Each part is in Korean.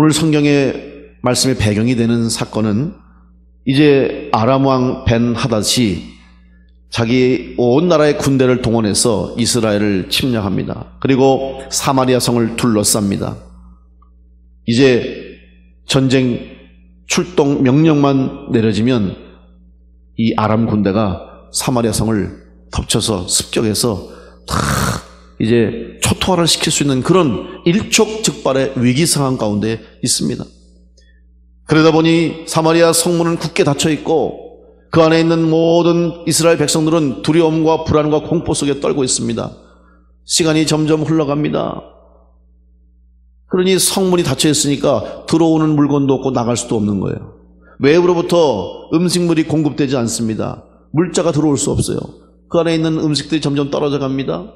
오늘 성경의 말씀의 배경이 되는 사건은 이제 아람 왕 벤 하닷이 자기 온 나라의 군대를 동원해서 이스라엘을 침략합니다. 그리고 사마리아 성을 둘러쌉니다. 이제 전쟁 출동 명령만 내려지면 이 아람 군대가 사마리아 성을 덮쳐서 습격해서 다 이제 초토화를 시킬 수 있는 그런 일촉즉발의 위기 상황 가운데 있습니다. 그러다 보니 사마리아 성문은 굳게 닫혀 있고 그 안에 있는 모든 이스라엘 백성들은 두려움과 불안과 공포 속에 떨고 있습니다. 시간이 점점 흘러갑니다. 그러니 성문이 닫혀 있으니까 들어오는 물건도 없고 나갈 수도 없는 거예요. 외부로부터 음식물이 공급되지 않습니다. 물자가 들어올 수 없어요. 그 안에 있는 음식들이 점점 떨어져 갑니다.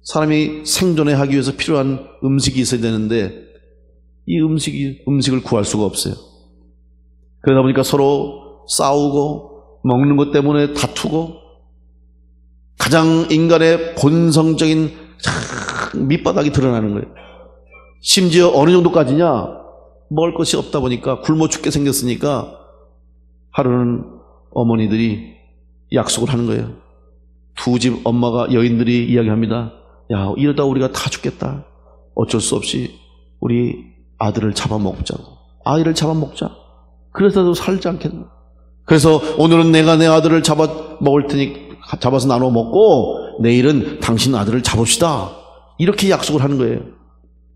사람이 생존을 하기 위해서 필요한 음식이 있어야 되는데 이 음식을 구할 수가 없어요. 그러다 보니까 서로 싸우고 먹는 것 때문에 다투고 가장 인간의 본성적인 밑바닥이 드러나는 거예요. 심지어 어느 정도까지냐, 먹을 것이 없다 보니까 굶어 죽게 생겼으니까 하루는 어머니들이 약속을 하는 거예요. 두 집 엄마가 여인들이 이야기합니다. 야, 이러다 우리가 다 죽겠다. 어쩔 수 없이 우리 아들을 잡아먹자고. 아이를 잡아먹자. 그래서도 살지 않겠나. 그래서 오늘은 내가 내 아들을 잡아먹을 테니 잡아서 나눠 먹고 내일은 당신 아들을 잡읍시다. 이렇게 약속을 하는 거예요.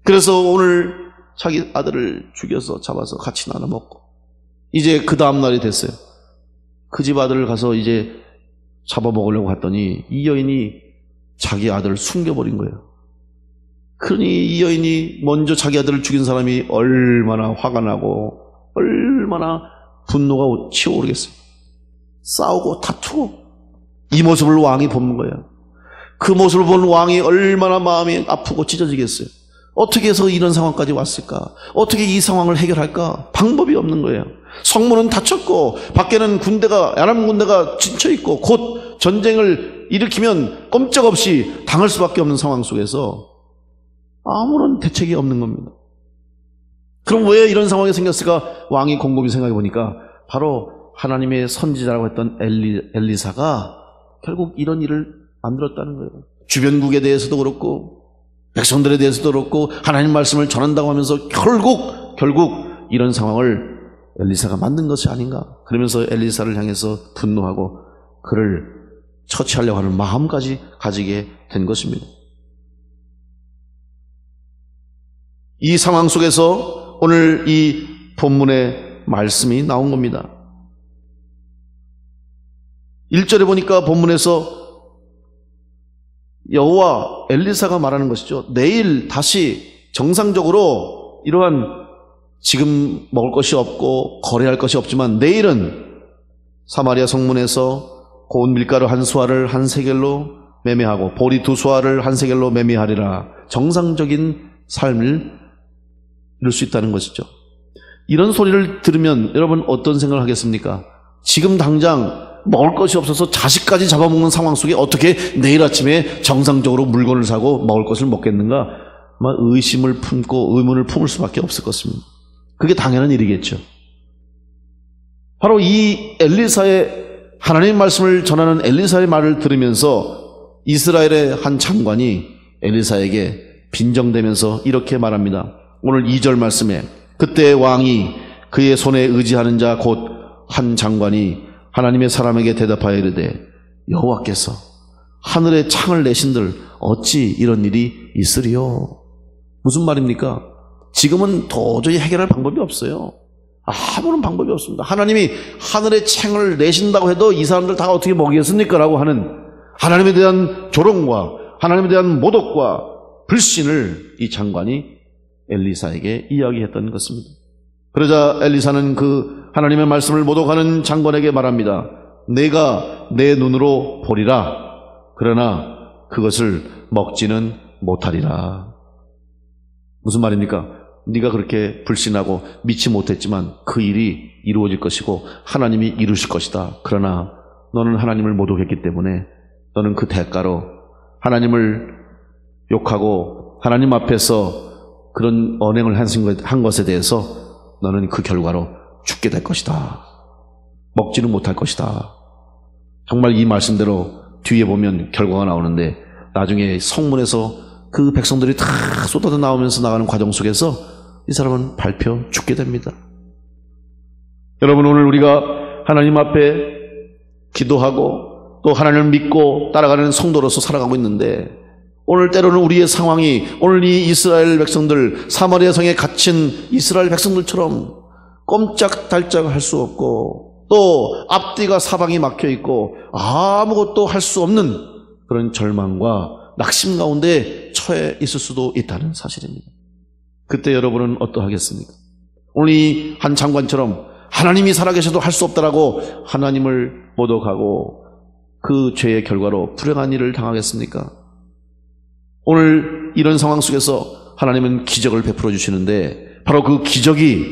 그래서 오늘 자기 아들을 죽여서 잡아서 같이 나눠 먹고 이제 그 다음 날이 됐어요. 그 집 아들을 가서 이제 잡아먹으려고 갔더니 이 여인이 자기 아들을 숨겨버린 거예요. 그러니 이 여인이 먼저 자기 아들을 죽인 사람이 얼마나 화가 나고 얼마나 분노가 치어오르겠어요. 싸우고 다투고 이 모습을 왕이 보는 거예요. 그 모습을 본 왕이 얼마나 마음이 아프고 찢어지겠어요. 어떻게 해서 이런 상황까지 왔을까? 어떻게 이 상황을 해결할까? 방법이 없는 거예요. 성문은 닫혔고 밖에는 아람 군대가 진쳐 있고 곧 전쟁을 일으키면 꼼짝없이 당할 수밖에 없는 상황 속에서 아무런 대책이 없는 겁니다. 그럼 왜 이런 상황이 생겼을까? 왕이 곰곰이 생각해 보니까 바로 하나님의 선지자라고 했던 엘리사가 결국 이런 일을 만들었다는 거예요. 주변국에 대해서도 그렇고 백성들에 대해서도 그렇고 하나님 말씀을 전한다고 하면서 결국 이런 상황을 엘리사가 만든 것이 아닌가. 그러면서 엘리사를 향해서 분노하고 그를 처치하려고 하는 마음까지 가지게 된 것입니다. 이 상황 속에서 오늘 이 본문의 말씀이 나온 겁니다. 1절에 보니까 본문에서 여호와 엘리사가 말하는 것이죠. 내일 다시 정상적으로 이러한 지금 먹을 것이 없고 거래할 것이 없지만 내일은 사마리아 성문에서 고운 밀가루 한 수아를 한 세겔로 매매하고 보리 두 수아를 한 세겔로 매매하리라. 정상적인 삶을 이룰 수 있다는 것이죠. 이런 소리를 들으면 여러분 어떤 생각을 하겠습니까? 지금 당장 먹을 것이 없어서 자식까지 잡아먹는 상황 속에 어떻게 내일 아침에 정상적으로 물건을 사고 먹을 것을 먹겠는가? 의심을 품고 의문을 품을 수밖에 없을 것입니다. 그게 당연한 일이겠죠. 바로 이 엘리사의 하나님의 말씀을 전하는 엘리사의 말을 들으면서 이스라엘의 한 장관이 엘리사에게 빈정대면서 이렇게 말합니다. 오늘 2절 말씀에 그때 왕이 그의 손에 의지하는 자 곧 한 장관이 하나님의 사람에게 대답하여 이르되 여호와께서 하늘에 창을 내신들 어찌 이런 일이 있으리요? 무슨 말입니까? 지금은 도저히 해결할 방법이 없어요. 아무런 방법이 없습니다. 하나님이 하늘에 창을 내신다고 해도 이 사람들 다 어떻게 먹이겠습니까? 라고 하는 하나님에 대한 조롱과 하나님에 대한 모독과 불신을 이 장관이 엘리사에게 이야기했던 것입니다. 그러자 엘리사는 그 하나님의 말씀을 모독하는 장관에게 말합니다. 내가 내 눈으로 보리라. 그러나 그것을 먹지는 못하리라. 무슨 말입니까? 네가 그렇게 불신하고 믿지 못했지만 그 일이 이루어질 것이고 하나님이 이루실 것이다. 그러나 너는 하나님을 모독했기 때문에 너는 그 대가로 하나님을 욕하고 하나님 앞에서 그런 언행을 한 것에 대해서 너는 그 결과로 죽게 될 것이다. 먹지는 못할 것이다. 정말 이 말씀대로 뒤에 보면 결과가 나오는데 나중에 성문에서 그 백성들이 다 쏟아져 나오면서 나가는 과정 속에서 이 사람은 발표 죽게 됩니다. 여러분, 오늘 우리가 하나님 앞에 기도하고 또 하나님을 믿고 따라가는 성도로서 살아가고 있는데 오늘 때로는 우리의 상황이 오늘 이 이스라엘 백성들, 사마리아 성에 갇힌 이스라엘 백성들처럼 꼼짝달짝 할 수 없고 또 앞뒤가 사방이 막혀 있고 아무것도 할 수 없는 그런 절망과 낙심 가운데 처해 있을 수도 있다는 사실입니다. 그때 여러분은 어떠하겠습니까? 오늘 이 한 장관처럼 하나님이 살아계셔도 할 수 없다라고 하나님을 모독하고 그 죄의 결과로 불행한 일을 당하겠습니까? 오늘 이런 상황 속에서 하나님은 기적을 베풀어 주시는데 바로 그 기적이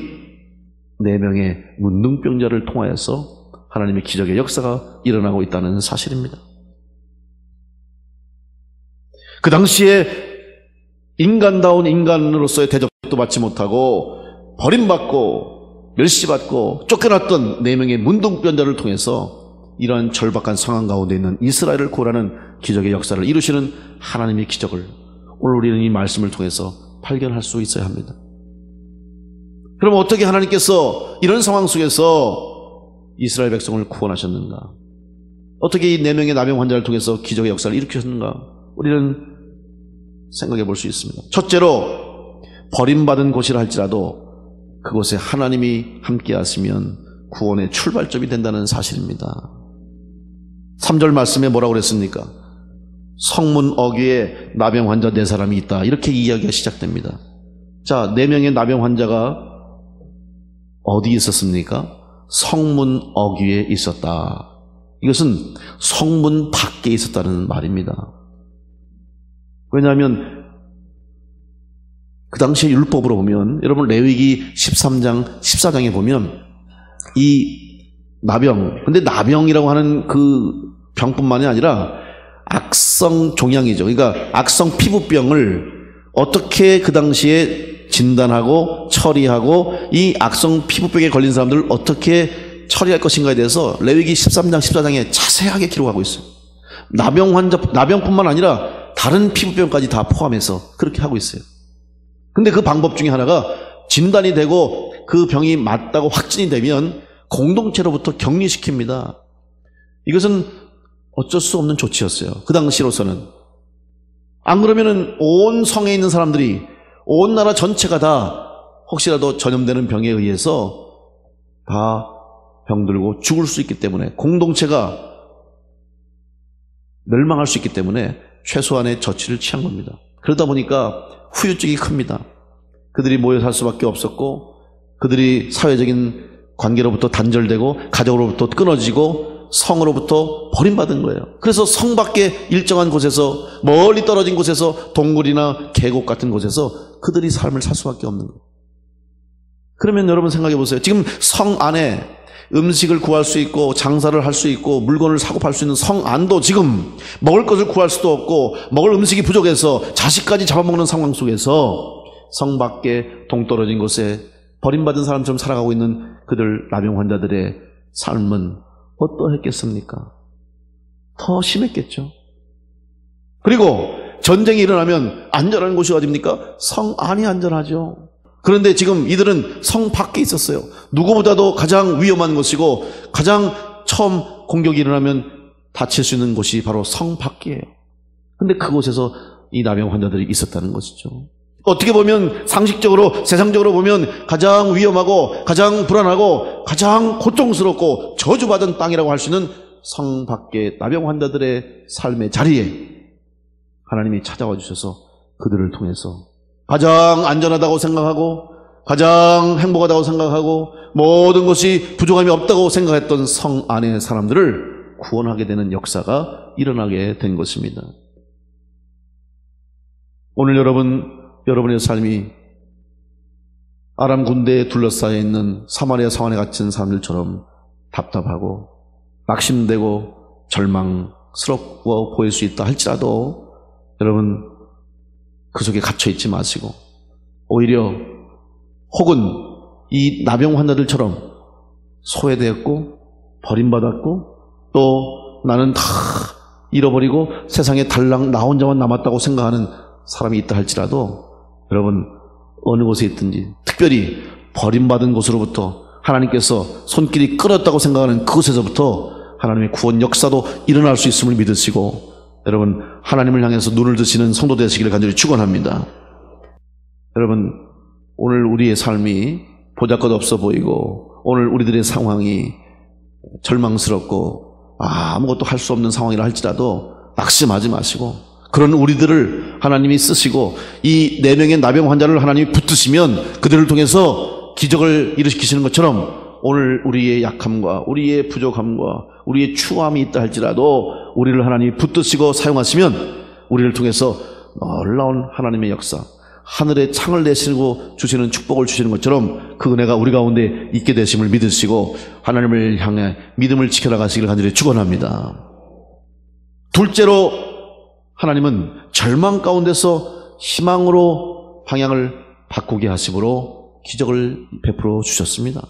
4명의 문둥병자를 통하여서 하나님의 기적의 역사가 일어나고 있다는 사실입니다. 그 당시에 인간다운 인간으로서의 대접도 받지 못하고 버림받고 멸시받고 쫓겨났던 4명의 문둥병자를 통해서 이러한 절박한 상황 가운데 있는 이스라엘을 구원하는 기적의 역사를 이루시는 하나님의 기적을 오늘 우리는 이 말씀을 통해서 발견할 수 있어야 합니다. 그럼 어떻게 하나님께서 이런 상황 속에서 이스라엘 백성을 구원하셨는가? 어떻게 이 4명의 나병 환자를 통해서 기적의 역사를 일으키셨는가? 우리는 생각해 볼 수 있습니다. 첫째로 버림받은 곳이라 할지라도 그곳에 하나님이 함께 하시면 구원의 출발점이 된다는 사실입니다. 3절 말씀에 뭐라고 그랬습니까? 성문 어귀에 나병 환자 4사람이 있다. 이렇게 이야기가 시작됩니다. 자, 4명의 나병 환자가 어디에 있었습니까? 성문 어귀에 있었다. 이것은 성문 밖에 있었다는 말입니다. 왜냐하면 그 당시의 율법으로 보면 여러분 레위기 13장 14장에 보면 이 나병, 근데 나병이라고 하는 그 병뿐만이 아니라 악성 종양이죠. 그러니까 악성 피부병을 어떻게 그 당시에 진단하고 처리하고 이 악성 피부병에 걸린 사람들을 어떻게 처리할 것인가에 대해서 레위기 13장 14장에 자세하게 기록하고 있어요. 나병 환자, 나병뿐만 아니라 다른 피부병까지 다 포함해서 그렇게 하고 있어요. 근데 그 방법 중에 하나가 진단이 되고 그 병이 맞다고 확진이 되면 공동체로부터 격리시킵니다. 이것은 어쩔 수 없는 조치였어요. 그 당시로서는. 안 그러면은 온 성에 있는 사람들이, 온 나라 전체가 다 혹시라도 전염되는 병에 의해서 다 병들고 죽을 수 있기 때문에, 공동체가 멸망할 수 있기 때문에 최소한의 조치를 취한 겁니다. 그러다 보니까 후유증이 큽니다. 그들이 모여 살 수밖에 없었고, 그들이 사회적인 관계로부터 단절되고 가족으로부터 끊어지고 성으로부터 버림받은 거예요. 그래서 성 밖에 일정한 곳에서, 멀리 떨어진 곳에서, 동굴이나 계곡 같은 곳에서 그들이 삶을 살 수밖에 없는 거예요. 그러면 여러분 생각해 보세요. 지금 성 안에 음식을 구할 수 있고 장사를 할 수 있고 물건을 사고 팔 수 있는 성 안도 지금 먹을 것을 구할 수도 없고 먹을 음식이 부족해서 자식까지 잡아먹는 상황 속에서 성 밖에 동떨어진 곳에 버림받은 사람처럼 살아가고 있는 그들 나병 환자들의 삶은 어떠했겠습니까? 더 심했겠죠. 그리고 전쟁이 일어나면 안전한 곳이 어디입니까? 성 안이 안전하죠. 그런데 지금 이들은 성 밖에 있었어요. 누구보다도 가장 위험한 곳이고 가장 처음 공격이 일어나면 다칠 수 있는 곳이 바로 성 밖이에요. 근데 그곳에서 이 나병 환자들이 있었다는 것이죠. 어떻게 보면 상식적으로, 세상적으로 보면 가장 위험하고 가장 불안하고 가장 고통스럽고 저주받은 땅이라고 할 수 있는 성 밖의 나병 환자들의 삶의 자리에 하나님이 찾아와 주셔서 그들을 통해서 가장 안전하다고 생각하고 가장 행복하다고 생각하고 모든 것이 부족함이 없다고 생각했던 성 안의 사람들을 구원하게 되는 역사가 일어나게 된 것입니다. 오늘 여러분의 삶이 아람 군대에 둘러싸여 있는 사마리아 성안에 갇힌 사람들처럼 답답하고 낙심되고 절망스럽고 보일 수 있다 할지라도 여러분 그 속에 갇혀 있지 마시고 오히려 혹은 이 나병 환자들처럼 소외되었고 버림받았고 또 나는 다 잃어버리고 세상에 달랑 나 혼자만 남았다고 생각하는 사람이 있다 할지라도 여러분 어느 곳에 있든지 특별히 버림받은 곳으로부터 하나님께서 손길이 끌었다고 생각하는 그곳에서부터 하나님의 구원 역사도 일어날 수 있음을 믿으시고 여러분 하나님을 향해서 눈을 드시는 성도 되시기를 간절히 축원합니다. 여러분 오늘 우리의 삶이 보잘것없어 보이고 오늘 우리들의 상황이 절망스럽고 아무것도 할 수 없는 상황이라 할지라도 낙심하지 마시고 그런 우리들을 하나님이 쓰시고 이 4명의 나병 환자를 하나님이 붙드시면 그들을 통해서 기적을 일으키시는 것처럼 오늘 우리의 약함과 우리의 부족함과 우리의 추함이 있다 할지라도 우리를 하나님이 붙드시고 사용하시면 우리를 통해서 놀라운 하나님의 역사, 하늘에 창을 내시고 주시는 축복을 주시는 것처럼 그 은혜가 우리 가운데 있게 되심을 믿으시고 하나님을 향해 믿음을 지켜나가시기를 간절히 축원합니다. 둘째로 하나님은 절망 가운데서 희망으로 방향을 바꾸게 하심으로 기적을 베풀어 주셨습니다.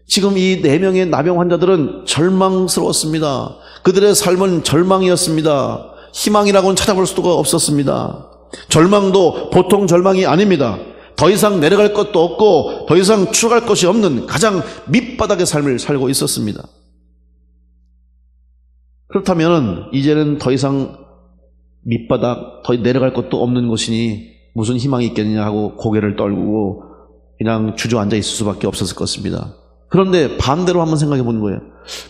지금 이 4명의 나병 환자들은 절망스러웠습니다. 그들의 삶은 절망이었습니다. 희망이라고는 찾아볼 수가 없었습니다. 절망도 보통 절망이 아닙니다. 더 이상 내려갈 것도 없고 더 이상 추락할 것이 없는 가장 밑바닥의 삶을 살고 있었습니다. 그렇다면 이제는 더 이상 밑바닥, 더 내려갈 것도 없는 것이니 무슨 희망이 있겠느냐 하고 고개를 떨구고 그냥 주저앉아 있을 수밖에 없었을 것입니다. 그런데 반대로 한번 생각해 보는 거예요.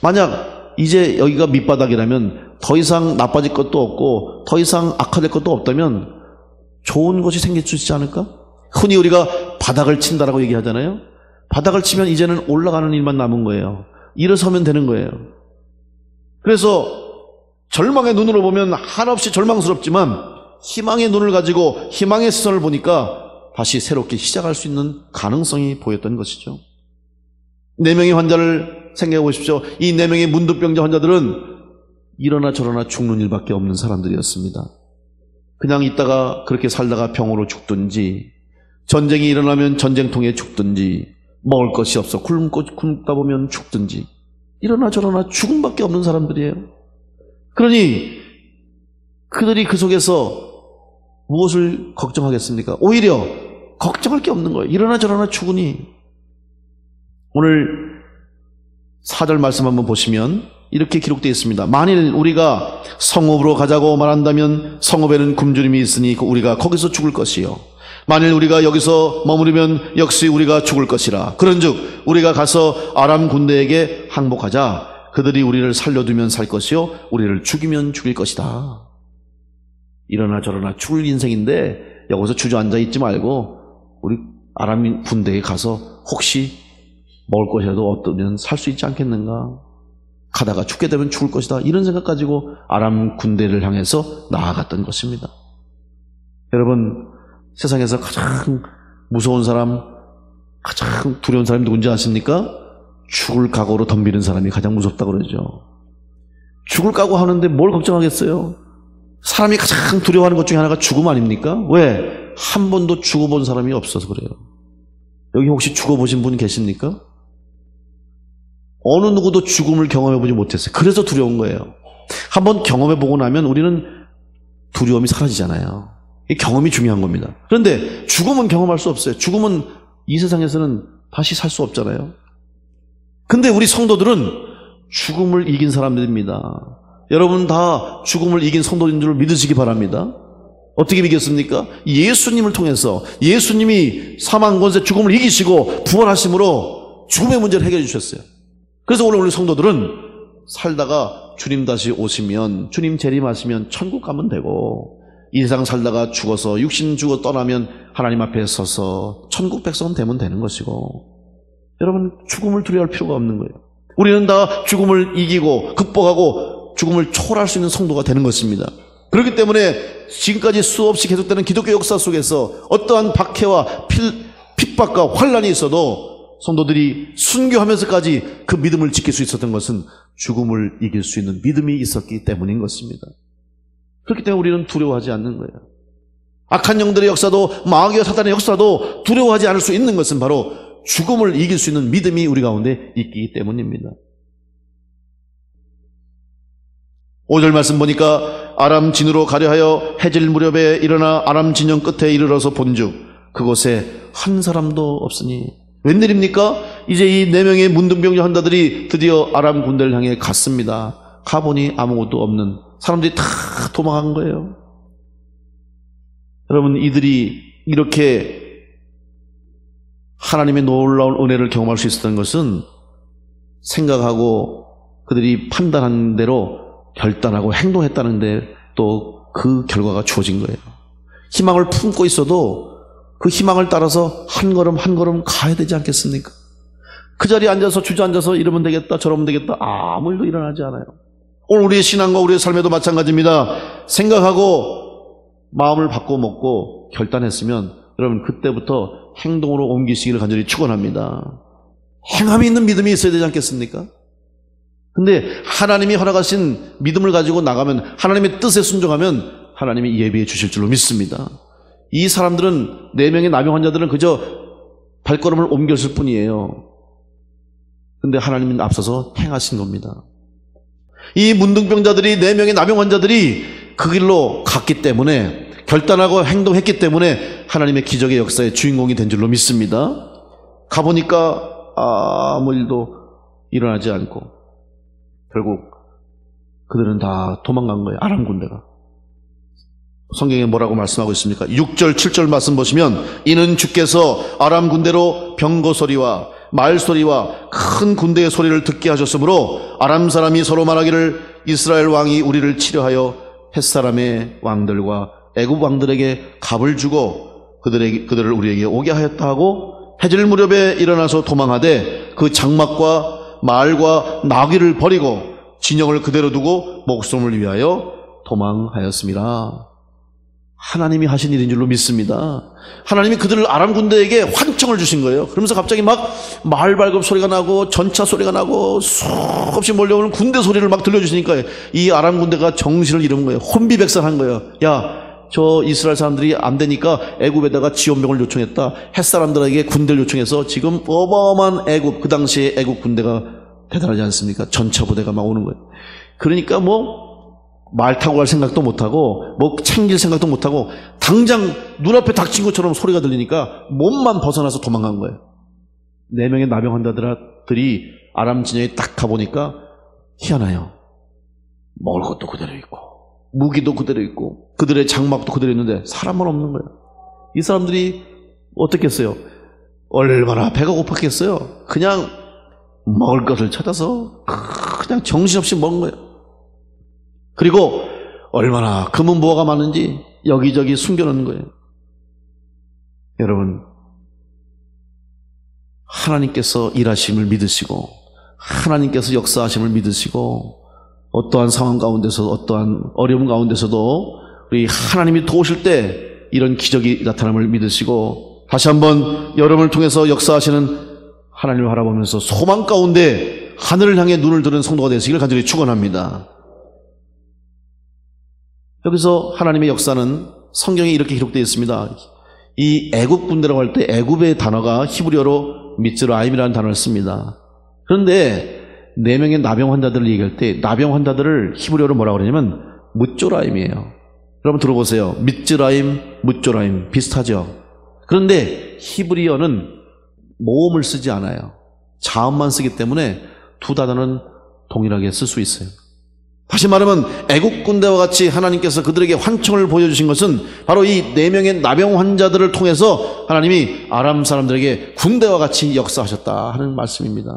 만약 이제 여기가 밑바닥이라면 더 이상 나빠질 것도 없고 더 이상 악화될 것도 없다면 좋은 것이 생길 수 있지 않을까? 흔히 우리가 바닥을 친다라고 얘기하잖아요. 바닥을 치면 이제는 올라가는 일만 남은 거예요. 일어서면 되는 거예요. 그래서 절망의 눈으로 보면 한없이 절망스럽지만 희망의 눈을 가지고 희망의 시선을 보니까 다시 새롭게 시작할 수 있는 가능성이 보였던 것이죠. 4명의 환자를 생각해 보십시오. 이 4명의 문득병자 환자들은 이러나 저러나 죽는 일밖에 없는 사람들이었습니다. 그냥 있다가 그렇게 살다가 병으로 죽든지 전쟁이 일어나면 전쟁통에 죽든지 먹을 것이 없어 굶다 보면 죽든지 이러나 저러나 죽음밖에 없는 사람들이에요. 그러니 그들이 그 속에서 무엇을 걱정하겠습니까? 오히려 걱정할 게 없는 거예요. 이러나 저러나 죽으니. 오늘 4절 말씀 한번 보시면 이렇게 기록되어 있습니다. 만일 우리가 성읍으로 가자고 말한다면 성읍에는 굶주림이 있으니 우리가 거기서 죽을 것이요 만일 우리가 여기서 머무르면 역시 우리가 죽을 것이라. 그런즉 우리가 가서 아람 군대에게 항복하자. 그들이 우리를 살려두면 살 것이요 우리를 죽이면 죽일 것이다. 이러나 저러나 죽을 인생인데 여기서 주저앉아 있지 말고 우리 아람 군대에 가서 혹시 먹을 것이라도 얻으면 살 수 있지 않겠는가? 가다가 죽게 되면 죽을 것이다. 이런 생각 가지고 아람 군대를 향해서 나아갔던 것입니다. 여러분, 세상에서 가장 무서운 사람, 가장 두려운 사람이 누군지 아십니까? 죽을 각오로 덤비는 사람이 가장 무섭다고 그러죠. 죽을 각오 하는데 뭘 걱정하겠어요? 사람이 가장 두려워하는 것 중에 하나가 죽음 아닙니까? 왜? 한 번도 죽어본 사람이 없어서 그래요. 여기 혹시 죽어보신 분 계십니까? 어느 누구도 죽음을 경험해보지 못했어요. 그래서 두려운 거예요. 한번 경험해보고 나면 우리는 두려움이 사라지잖아요. 이 경험이 중요한 겁니다. 그런데 죽음은 경험할 수 없어요. 죽음은 이 세상에서는 다시 살 수 없잖아요. 근데 우리 성도들은 죽음을 이긴 사람들입니다. 여러분 다 죽음을 이긴 성도인 줄 믿으시기 바랍니다. 어떻게 이겼습니까? 예수님을 통해서 예수님이 사망 권세 죽음을 이기시고 부활하심으로 죽음의 문제를 해결해 주셨어요. 그래서 오늘 우리 성도들은 살다가 주님 다시 오시면 주님 재림하시면 천국 가면 되고 이 세상 살다가 죽어서 육신 죽어 떠나면 하나님 앞에 서서 천국 백성 되면 되는 것이고 여러분 죽음을 두려워할 필요가 없는 거예요. 우리는 다 죽음을 이기고 극복하고 죽음을 초월할 수 있는 성도가 되는 것입니다. 그렇기 때문에 지금까지 수없이 계속되는 기독교 역사 속에서 어떠한 박해와 핍박과 환란이 있어도 성도들이 순교하면서까지 그 믿음을 지킬 수 있었던 것은 죽음을 이길 수 있는 믿음이 있었기 때문인 것입니다. 그렇기 때문에 우리는 두려워하지 않는 거예요. 악한 영들의 역사도 마귀와 사탄의 역사도 두려워하지 않을 수 있는 것은 바로 죽음을 이길 수 있는 믿음이 우리 가운데 있기 때문입니다. 5절 말씀 보니까 아람 진으로 가려하여 해질 무렵에 일어나 아람 진영 끝에 이르러서 본즉 그곳에 한 사람도 없으니 웬일입니까? 이제 이 4명의 문둥병자 환자들이 드디어 아람 군대를 향해 갔습니다. 가보니 아무것도 없는 사람들이 다 도망간 거예요. 여러분, 이들이 이렇게 하나님의 놀라운 은혜를 경험할 수 있었던 것은 생각하고 그들이 판단한 대로 결단하고 행동했다는데 또 그 결과가 주어진 거예요. 희망을 품고 있어도 그 희망을 따라서 한 걸음 한 걸음 가야 되지 않겠습니까? 그 자리에 앉아서 주저앉아서 이러면 되겠다 저러면 되겠다 아무 일도 일어나지 않아요. 오늘 우리의 신앙과 우리의 삶에도 마찬가지입니다. 생각하고 마음을 바꿔 먹고 결단했으면 여러분 그때부터 행동으로 옮기시기를 간절히 축원합니다. 행함이 있는 믿음이 있어야 되지 않겠습니까? 근데 하나님이 허락하신 믿음을 가지고 나가면 하나님의 뜻에 순종하면 하나님이 예비해 주실 줄로 믿습니다. 이 사람들은 4명의 나병 환자들은 그저 발걸음을 옮겼을 뿐이에요. 근데 하나님은 앞서서 행하신 겁니다. 이 문둥병자들이 4명의 나병 환자들이 그 길로 갔기 때문에 결단하고 행동했기 때문에 하나님의 기적의 역사의 주인공이 된 줄로 믿습니다. 가보니까 아무 일도 일어나지 않고 결국 그들은 다 도망간 거예요. 아람 군대가. 성경에 뭐라고 말씀하고 있습니까? 6절 7절 말씀 보시면 이는 주께서 아람 군대로 병거 소리와 말 소리와 큰 군대의 소리를 듣게 하셨으므로 아람 사람이 서로 말하기를 이스라엘 왕이 우리를 치려하여 햇사람의 왕들과 애굽 왕들에게 갑을 주고 그들을 우리에게 오게 하였다 하고 해질 무렵에 일어나서 도망하되 그 장막과 말과 나귀를 버리고 진영을 그대로 두고 목숨을 위하여 도망하였습니다. 하나님이 하신 일인 줄로 믿습니다. 하나님이 그들을 아람 군대에게 환청을 주신 거예요. 그러면서 갑자기 막 말발굽 소리가 나고 전차 소리가 나고 수없이 몰려오는 군대 소리를 막 들려주시니까 이 아람 군대가 정신을 잃은 거예요. 혼비백산한 거예요. 야, 저 이스라엘 사람들이 안 되니까 애굽에다가 지원병을 요청했다. 햇사람들에게 군대를 요청해서 지금 어마어마한 애굽, 그 당시에 애굽 군대가 대단하지 않습니까? 전차 부대가 막 오는 거예요. 그러니까 말 타고 갈 생각도 못하고 챙길 생각도 못하고 당장 눈앞에 닥친 것처럼 소리가 들리니까 몸만 벗어나서 도망간 거예요. 4명의 나병 환자들이 아람 진영에 딱 가보니까 희한해요. 먹을 것도 그대로 있고 무기도 그대로 있고 그들의 장막도 그대로 있는데 사람만 없는 거예요. 이 사람들이 어떻게 했어요? 얼마나 배가 고팠겠어요? 그냥 먹을 것을 찾아서 그냥 정신없이 먹은 거예요. 그리고 얼마나 금은 보화가 많은지 여기저기 숨겨놓는 거예요. 여러분, 하나님께서 일하심을 믿으시고 하나님께서 역사하심을 믿으시고 어떠한 상황 가운데서 어떠한 어려움 가운데서도 우리 하나님이 도우실 때 이런 기적이 나타남을 믿으시고 다시 한번 여러분을 통해서 역사하시는 하나님을 바라보면서 소망 가운데 하늘을 향해 눈을 드는 성도가 되시기를 간절히 축원합니다. 여기서 하나님의 역사는 성경에 이렇게 기록되어 있습니다. 이 애굽 군대라고 할 때 애굽의 단어가 히브리어로 미츠라임이라는 단어를 씁니다. 그런데 4명의 나병 환자들을 얘기할 때 나병 환자들을 히브리어로 뭐라고 그러냐면 묻조라임이에요. 여러분 들어보세요. 미츠라임, 묻조라임 비슷하죠. 그런데 히브리어는 모음을 쓰지 않아요. 자음만 쓰기 때문에 두 단어는 동일하게 쓸 수 있어요. 다시 말하면 애국 군대와 같이 하나님께서 그들에게 환청을 보여주신 것은 바로 이 4명의 나병 환자들을 통해서 하나님이 아람 사람들에게 군대와 같이 역사하셨다 하는 말씀입니다.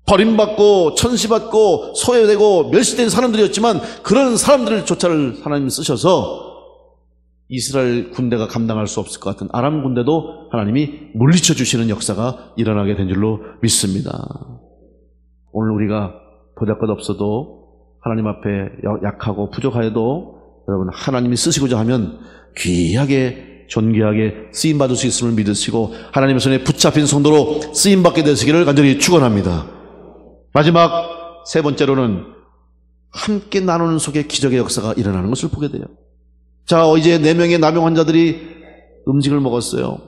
버림받고 천시받고 소외되고 멸시된 사람들이었지만 그런 사람들조차를 하나님이 쓰셔서 이스라엘 군대가 감당할 수 없을 것 같은 아람 군대도 하나님이 물리쳐 주시는 역사가 일어나게 된 줄로 믿습니다. 오늘 우리가 보잘것없어도 하나님 앞에 약하고 부족하여도 여러분 하나님이 쓰시고자 하면 귀하게 존귀하게 쓰임받을 수 있음을 믿으시고 하나님의 손에 붙잡힌 성도로 쓰임받게 되시기를 간절히 축원합니다. 마지막 3번째로는 함께 나누는 속에 기적의 역사가 일어나는 것을 보게 돼요. 자, 이제 4명의 남용 환자들이 음식을 먹었어요.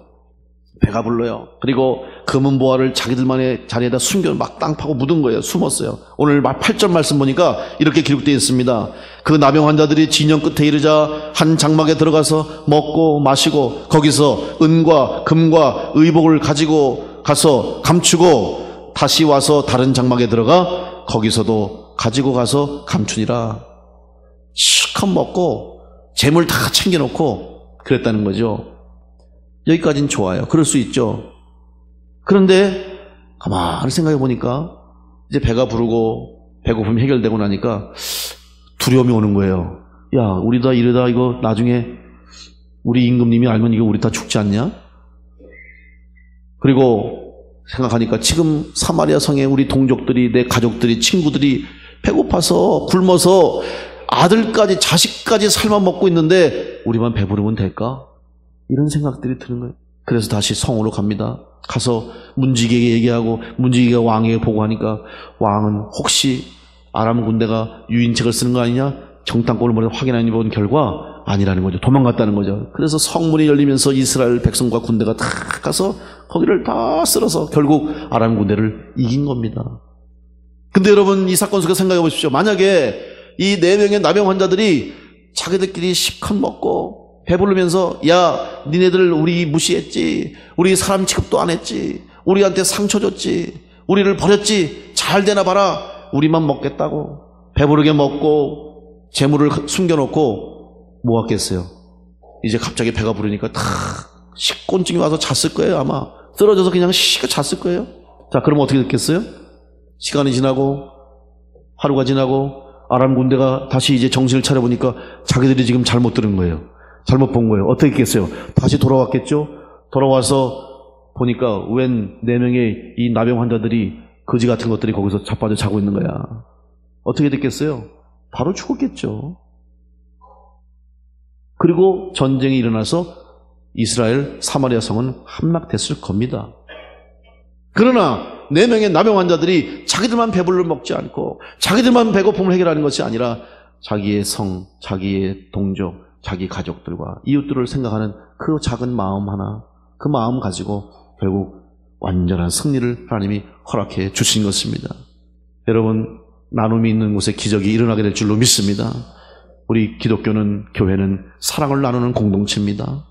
배가 불러요. 그리고 검은 보화를 자기들만의 자리에다 숨겨 막 땅 파고 묻은 거예요. 숨었어요. 오늘 8절 말씀 보니까 이렇게 기록되어 있습니다. 그 남용 환자들이 진영 끝에 이르자 한 장막에 들어가서 먹고 마시고 거기서 은과 금과 의복을 가지고 가서 감추고 다시 와서 다른 장막에 들어가 거기서도 가지고 가서 감추니라. 실컷 먹고 재물 다 챙겨놓고 그랬다는 거죠. 여기까지는 좋아요. 그럴 수 있죠. 그런데 가만히 생각해 보니까 이제 배가 부르고 배고픔이 해결되고 나니까 두려움이 오는 거예요. 야, 우리 다 이러다 이거 나중에 우리 임금님이 알면 이거 우리 다 죽지 않냐? 그리고 생각하니까 지금 사마리아 성에 우리 동족들이, 내 가족들이, 친구들이 배고파서 굶어서 아들까지 자식까지 삶아 먹고 있는데 우리만 배부르면 될까? 이런 생각들이 드는 거예요. 그래서 다시 성으로 갑니다. 가서 문지기에게 얘기하고 문지기가 왕에게 보고하니까 왕은 혹시 아람 군대가 유인책을 쓰는 거 아니냐? 정탐꾼을 보내서 확인해 본 결과 아니라는 거죠. 도망갔다는 거죠. 그래서 성문이 열리면서 이스라엘 백성과 군대가 다 가서 거기를 다 쓸어서 결국 아람 군대를 이긴 겁니다. 근데 여러분, 이 사건 속에 생각해 보십시오. 만약에 이 4명의 남용 환자들이 자기들끼리 실컷 먹고 배부르면서 야, 니네들 우리 무시했지, 우리 사람 취급도 안 했지, 우리한테 상처 줬지, 우리를 버렸지, 잘 되나 봐라, 우리만 먹겠다고 배부르게 먹고 재물을 숨겨놓고 뭐 하겠어요? 이제 갑자기 배가 부르니까 다 식곤증이 와서 잤을 거예요. 아마 쓰러져서 그냥 쉬가 잤을 거예요. 자, 그럼 어떻게 됐겠어요? 시간이 지나고 하루가 지나고 아람 군대가 다시 이제 정신을 차려보니까 자기들이 지금 잘못 들은 거예요. 잘못 본 거예요. 어떻게 했겠어요? 다시 돌아왔겠죠? 돌아와서 보니까 웬 4명의 이 나병 환자들이 거지 같은 것들이 거기서 자빠져 자고 있는 거야. 어떻게 됐겠어요? 바로 죽었겠죠. 그리고 전쟁이 일어나서 이스라엘 사마리아 성은 함락됐을 겁니다. 그러나 4명의 나병 환자들이 자기들만 배불러 먹지 않고 자기들만 배고픔을 해결하는 것이 아니라 자기의 성, 자기의 동족, 자기 가족들과 이웃들을 생각하는 그 작은 마음 하나, 그 마음 가지고 결국 완전한 승리를 하나님이 허락해 주신 것입니다. 여러분, 나눔이 있는 곳에 기적이 일어나게 될 줄로 믿습니다. 우리 기독교는, 교회는 사랑을 나누는 공동체입니다.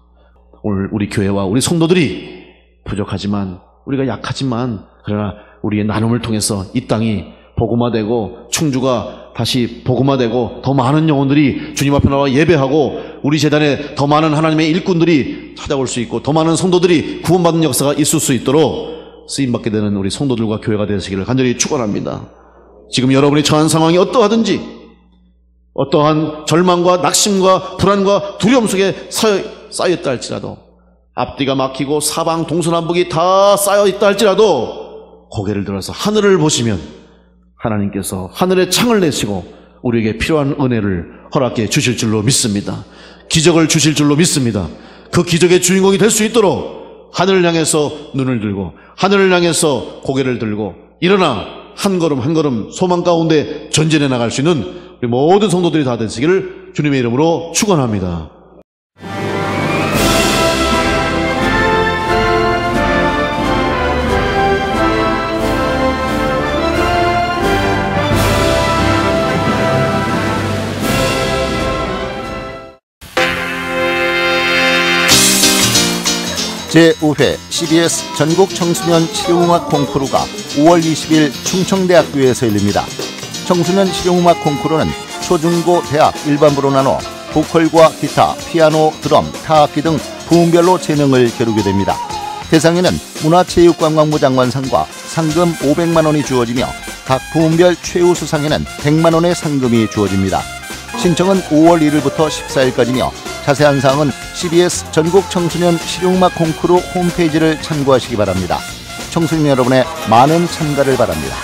오늘 우리 교회와 우리 성도들이 부족하지만, 우리가 약하지만, 그러나 우리의 나눔을 통해서 이 땅이 복음화되고 충주가 다시 복음화되고 더 많은 영혼들이 주님 앞에 나와 예배하고 우리 재단에 더 많은 하나님의 일꾼들이 찾아올 수 있고 더 많은 성도들이 구원받는 역사가 있을 수 있도록 쓰임받게 되는 우리 성도들과 교회가 되시기를 간절히 축원합니다. 지금 여러분이 처한 상황이 어떠하든지, 어떠한 절망과 낙심과 불안과 두려움 속에 쌓여있다 할지라도, 앞뒤가 막히고 사방 동서남북이 다 쌓여있다 할지라도 고개를 들어서 하늘을 보시면 하나님께서 하늘의 창을 내시고 우리에게 필요한 은혜를 허락해 주실 줄로 믿습니다. 기적을 주실 줄로 믿습니다. 그 기적의 주인공이 될 수 있도록 하늘을 향해서 눈을 들고 하늘을 향해서 고개를 들고 일어나 한 걸음 한 걸음 소망 가운데 전진해 나갈 수 있는 우리 모든 성도들이 다 되시기를 주님의 이름으로 축원합니다. 제5회 CBS 전국 청소년 실용음악 콩쿠르가 5월 20일 충청대학교에서 열립니다. 청소년 실용음악 콩쿠르는 초중고 대학 일반부로 나눠 보컬과 기타, 피아노, 드럼, 타악기 등 부문별로 재능을 겨루게 됩니다. 대상에는 문화체육관광부 장관상과 상금 500만 원이 주어지며 각 부문별 최우수상에는 100만 원의 상금이 주어집니다. 신청은 5월 1일부터 14일까지며 자세한 사항은 CBS 전국 청소년 실용음악 콩쿠르 홈페이지를 참고하시기 바랍니다. 청소년 여러분의 많은 참가를 바랍니다.